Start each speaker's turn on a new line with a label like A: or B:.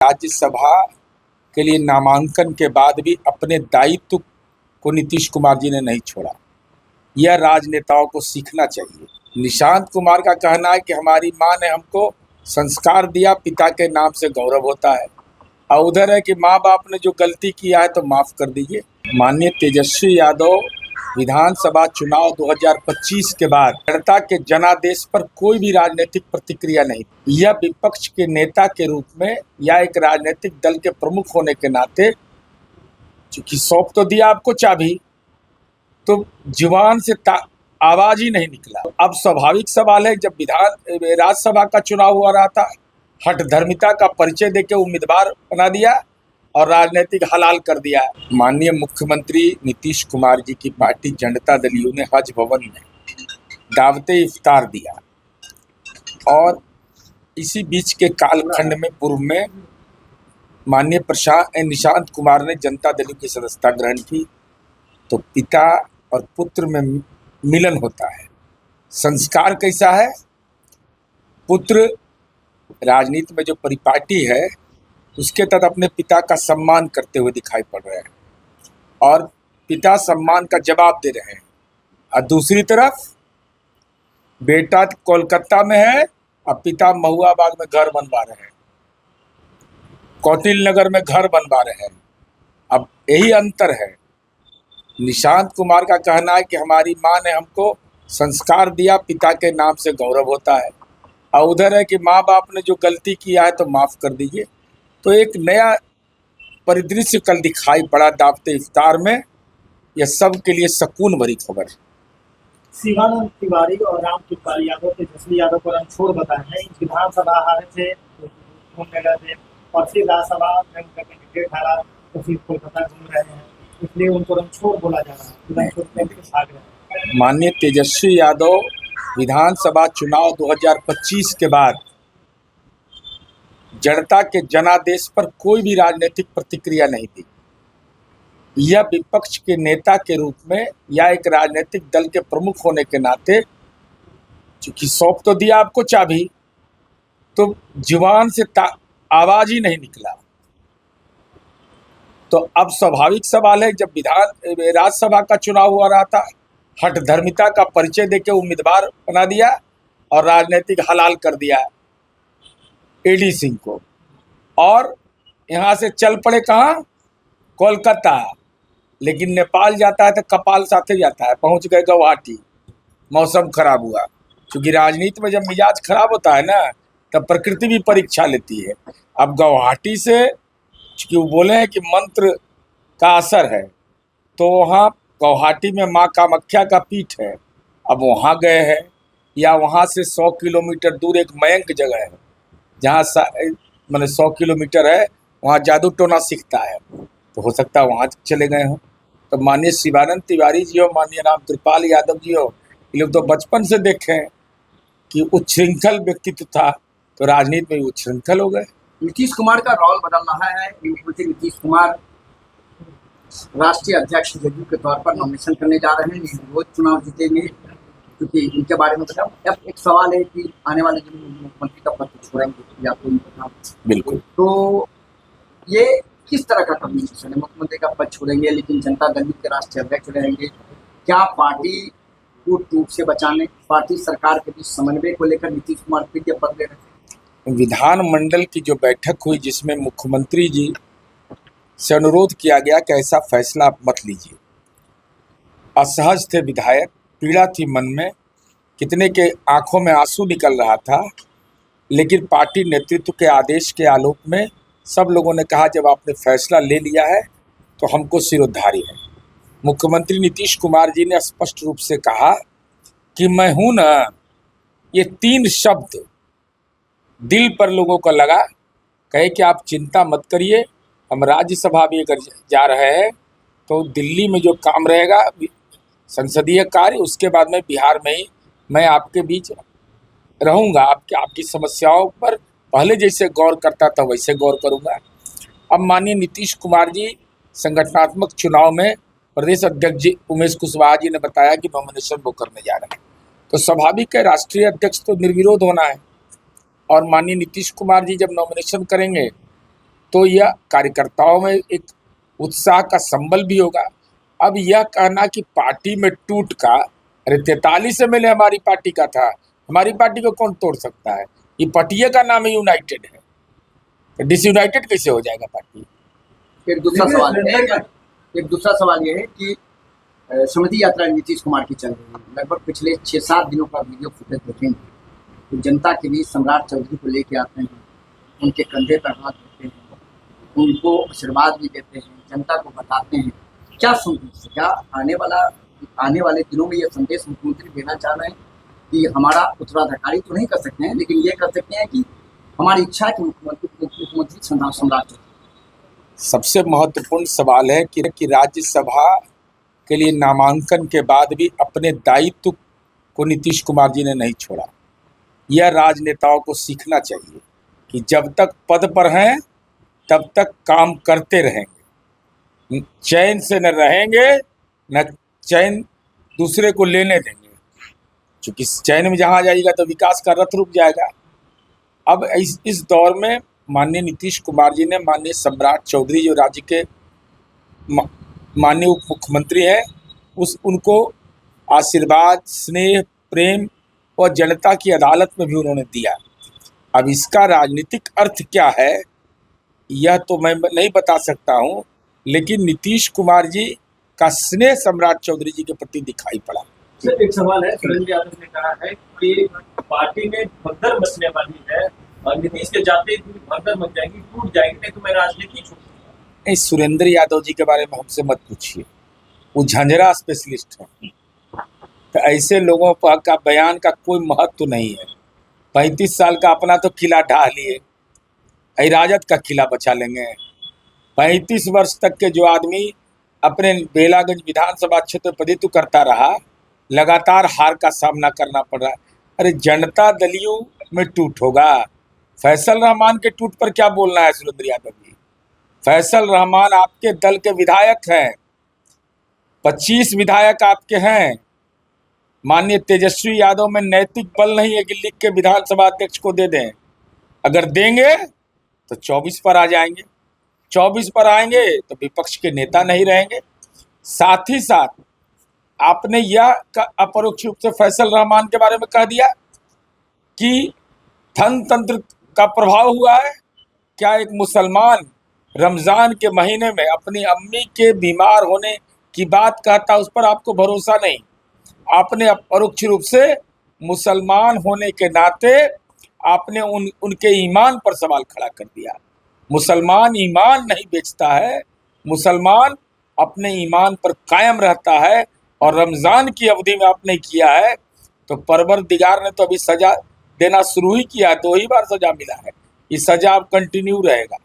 A: राज्यसभा के लिए नामांकन के बाद भी अपने दायित्व को नीतीश कुमार जी ने नहीं छोड़ा। यह राजनेताओं को सीखना चाहिए। निशांत कुमार का कहना है कि हमारी माँ ने हमको संस्कार दिया, पिता के नाम से गौरव होता है, और उधर है कि माँ बाप ने जो गलती किया है तो माफ कर दीजिए। माननीय तेजस्वी यादव विधानसभा चुनाव 2025 के बाद जनता के जनादेश पर कोई भी राजनीतिक प्रतिक्रिया नहीं। यह विपक्ष के नेता के रूप में या एक राजनीतिक दल के प्रमुख होने के नाते, चूंकि सौंप तो दिया आपको चाबी, तो जुबान से आवाज ही नहीं निकला। अब स्वाभाविक सवाल है, जब राज्यसभा का चुनाव हुआ रहा था, हठधर्मिता का परिचय देके उम्मीदवार बना दिया और राजनीतिक हलाल कर दिया। माननीय मुख्यमंत्री नीतीश कुमार जी की पार्टी जनता दलियों ने हज भवन में दावते इफ्तार दिया, और इसी बीच के कालखंड में पूर्व में माननीय निशांत कुमार ने जनता दलियों की सदस्यता ग्रहण की। तो पिता और पुत्र में मिलन होता है। संस्कार कैसा है? पुत्र राजनीति में जो परिपाटी है उसके तहत अपने पिता का सम्मान करते हुए दिखाई पड़ रहे हैं, और पिता सम्मान का जवाब दे रहे हैं। और दूसरी तरफ बेटा कोलकाता में है और पिता महुआबाग में घर बनवा रहे हैं, कौटिल नगर में घर बनवा रहे हैं। अब यही अंतर है। निशांत कुमार का कहना है कि हमारी माँ ने हमको संस्कार दिया, पिता के नाम से गौरव होता है, और उधर है कि माँ बाप ने जो गलती किया है तो माफ कर दीजिए। तो एक नया परिदृश्य कल दिखाई पड़ा दावते इफ्तार में। यह सब के लिए सुकून भरी खबर है।
B: शिवानंद तिवारी और रामकृपाल यादव तेजस्वी यादव को रणछोड़ बताए हैं। विधानसभा हारे थे और फिर राज्यसभा में उनका टिकट हारा, तो फिर कोलकाता घूम रहे हैं, इसलिए उनको रणछोड़ बोला जा रहा है।
A: माननीय तेजस्वी यादव विधानसभा चुनाव 2025 के बाद जनता के जनादेश पर कोई भी राजनीतिक प्रतिक्रिया नहीं दी। यह विपक्ष के नेता के रूप में या एक राजनीतिक दल के प्रमुख होने के नाते, चूंकि सौंप तो दिया आपको चाबी, तो जुबान से आवाज ही नहीं निकला। तो अब स्वाभाविक सवाल है, जब राज्यसभा का चुनाव हुआ रहा था, हठधर्मिता का परिचय देके उम्मीदवार बना दिया और राजनीतिक हलाल कर दिया एडी सिंह को, और यहाँ से चल पड़े कहाँ? कोलकाता। लेकिन नेपाल जाता है तो कपाल साथे जाता है। पहुँच गए गुवाहाटी, मौसम खराब हुआ। क्योंकि राजनीति में जब मिजाज खराब होता है ना, तब प्रकृति भी परीक्षा लेती है। अब गुवाहाटी से, क्योंकि वो बोले हैं कि मंत्र का असर है, तो वहाँ गुवाहाटी में माँ कामाख्या का पीठ है। अब वहाँ गए हैं, या वहाँ से 100 किलोमीटर दूर एक मयंक जगह है जहाँ मैंने 100 किलोमीटर है, वहाँ जादू टोना सीखता है, तो हो सकता है वहाँ चले गए हों। तो माननीय शिवानंद तिवारी जी हो, माननीय रामकृपाल यादव जी हो, ये लोग तो बचपन से देखे हैं कि उच्छृंखल व्यक्तित्व था, तो राजनीति में उच्छृंखल हो गए।
C: नीतीश कुमार का रोल बदल रहा है। मुख्यमंत्री नीतीश कुमार राष्ट्रीय अध्यक्ष जदयू के तौर पर नॉमिनेशन करने जा रहे हैं। रोज चुनाव जीतेंगे, क्योंकि इनके बारे में बताओ। अब एक सवाल है कि आने वाले दिन में मुख्यमंत्री का पद छोड़ेंगे या कोई बताओ।
A: बिल्कुल।
C: तो ये किस तरह का कम्युनिकेशन है? मुख्यमंत्री का पद छोड़ेंगे लेकिन जनता दल के राष्ट्रीय अध्यक्ष रहेंगे। क्या पार्टी को टूट से बचाने, पार्टी सरकार के बीच समन्वय को लेकर नीतीश कुमार फिर ये पद ले रहे हैं?
A: विधानमंडल की जो बैठक हुई, जिसमें मुख्यमंत्री जी से अनुरोध किया गया कि ऐसा फैसला आप मत लीजिए। असहज थे विधायक, पीड़ा थी मन में, कितने के आंखों में आंसू निकल रहा था, लेकिन पार्टी नेतृत्व के आदेश के आलोक में सब लोगों ने कहा जब आपने फैसला ले लिया है तो हमको सिरोधार्य है। मुख्यमंत्री नीतीश कुमार जी ने स्पष्ट रूप से कहा कि मैं हूं ना, ये 3 शब्द दिल पर लोगों को लगा। कहे कि आप चिंता मत करिए, हम राज्यसभा भी अगर जा रहे हैं तो दिल्ली में जो काम रहेगा संसदीय कार्य, उसके बाद में बिहार में ही मैं आपके बीच रहूंगा। आपकी समस्याओं पर पहले जैसे गौर करता था वैसे गौर करूंगा। अब माननीय नीतीश कुमार जी संगठनात्मक चुनाव में प्रदेश अध्यक्ष जी उमेश कुशवाहा जी ने बताया कि नॉमिनेशन वो करने जा रहे हैं, तो स्वाभाविक है राष्ट्रीय अध्यक्ष तो निर्विरोध होना है। और माननीय नीतीश कुमार जी जब नॉमिनेशन करेंगे तो यह कार्यकर्ताओं में एक उत्साह का संबल भी होगा। अब यह कहना कि पार्टी में टूट का, अरे 43 एमएलए हमारी पार्टी का था, हमारी पार्टी को कौन तोड़ सकता है? ये पटिया का नाम है यूनाइटेड है, तो डिसयूनाइटेड कैसे हो जाएगा पार्टी?
C: एक दूसरा सवाल ये है कि समिति यात्रा नीतीश कुमार की चल रही है। लगभग पिछले 6-7 दिनों का वीडियो फुटेज देखेंगे तो जनता के बीच सम्राट चौधरी को लेके आते हैं, उनके कंधे पर हाथ रखते हैं, उनको आशीर्वाद भी देते हैं, जनता को बताते हैं। क्या संदेश, क्या आने वाले दिनों में ये संदेश मुख्यमंत्री देना चाह रहे हैं कि हमारा उत्तराधिकारी तो नहीं कर सकते हैं, लेकिन ये कर सकते हैं कि हमारी इच्छा है कि मुख्यमंत्री सम्राट चौधरी।
A: सबसे महत्वपूर्ण सवाल है कि राज्यसभा के लिए नामांकन के बाद भी अपने दायित्व को नीतीश कुमार जी ने नहीं छोड़ा। यह राजनेताओं को सीखना चाहिए कि जब तक पद पर हैं तब तक काम करते रहेंगे, चैन से न रहेंगे न चैन दूसरे को लेने देंगे, क्योंकि चैन में जहाँ जाएगा तो विकास का रथ रुक जाएगा। अब इस दौर में माननीय नीतीश कुमार जी ने माननीय सम्राट चौधरी जो राज्य के माननीय उप मुख्यमंत्री हैं, उनको आशीर्वाद, स्नेह, प्रेम और जनता की अदालत में भी उन्होंने दिया। अब इसका राजनीतिक अर्थ क्या है यह तो मैं नहीं बता सकता हूं, लेकिन नीतीश कुमार जी का स्नेह सम्राट चौधरी जी के प्रति दिखाई पड़ा।
B: सर, एक सवाल है, सुरेंद्र यादव ने कहा है कि पार्टी में भगदड़ मचने वाली है और नीतीश के जाते ही भगदड़ मच जाएगी, टूट जाएगी, नहीं तो मैं राजनीति छोड़ दूंगा।
A: नहीं, सुरेंद्र यादव जी के बारे में हमसे मत पूछिए, वो झंझरा स्पेशलिस्ट है। तो ऐसे लोगों पर का बयान का कोई महत्व नहीं है। 35 साल का अपना तो किला ढा लिए, राजद का किला बचा लेंगे। 35 वर्ष तक के जो आदमी अपने बेलागंज विधानसभा क्षेत्र प्रतिनिधित्व करता रहा, लगातार हार का सामना करना पड़ रहा है। अरे जनता दलियों में टूट होगा, फैसल रहमान के टूट पर क्या बोलना है सुरेंद्र यादव जी? फैसल रहमान आपके दल के विधायक हैं, 25 विधायक आपके हैं। माननीय तेजस्वी यादव में नैतिक बल नहीं है कि लिख के विधानसभा अध्यक्ष को दे दें। अगर देंगे तो 24 पर आ जाएंगे, 24 पर आएंगे तो विपक्ष के नेता नहीं रहेंगे। साथ ही साथ आपने यह अपरोक्ष रूप से फैसल रहमान के बारे में कह दिया कि धन तंत्र का प्रभाव हुआ है। क्या एक मुसलमान रमजान के महीने में अपनी अम्मी के बीमार होने की बात कहता, उस पर आपको भरोसा नहीं? आपने अपरोक्ष रूप से मुसलमान होने के नाते आपने उनके ईमान पर सवाल खड़ा कर दिया। मुसलमान ईमान नहीं बेचता है, मुसलमान अपने ईमान पर कायम रहता है। और रमज़ान की अवधि में आपने किया है तो परवरदिगार ने तो अभी सज़ा देना शुरू ही किया, 2 ही बार सज़ा मिला है, ये सज़ा अब कंटिन्यू रहेगा।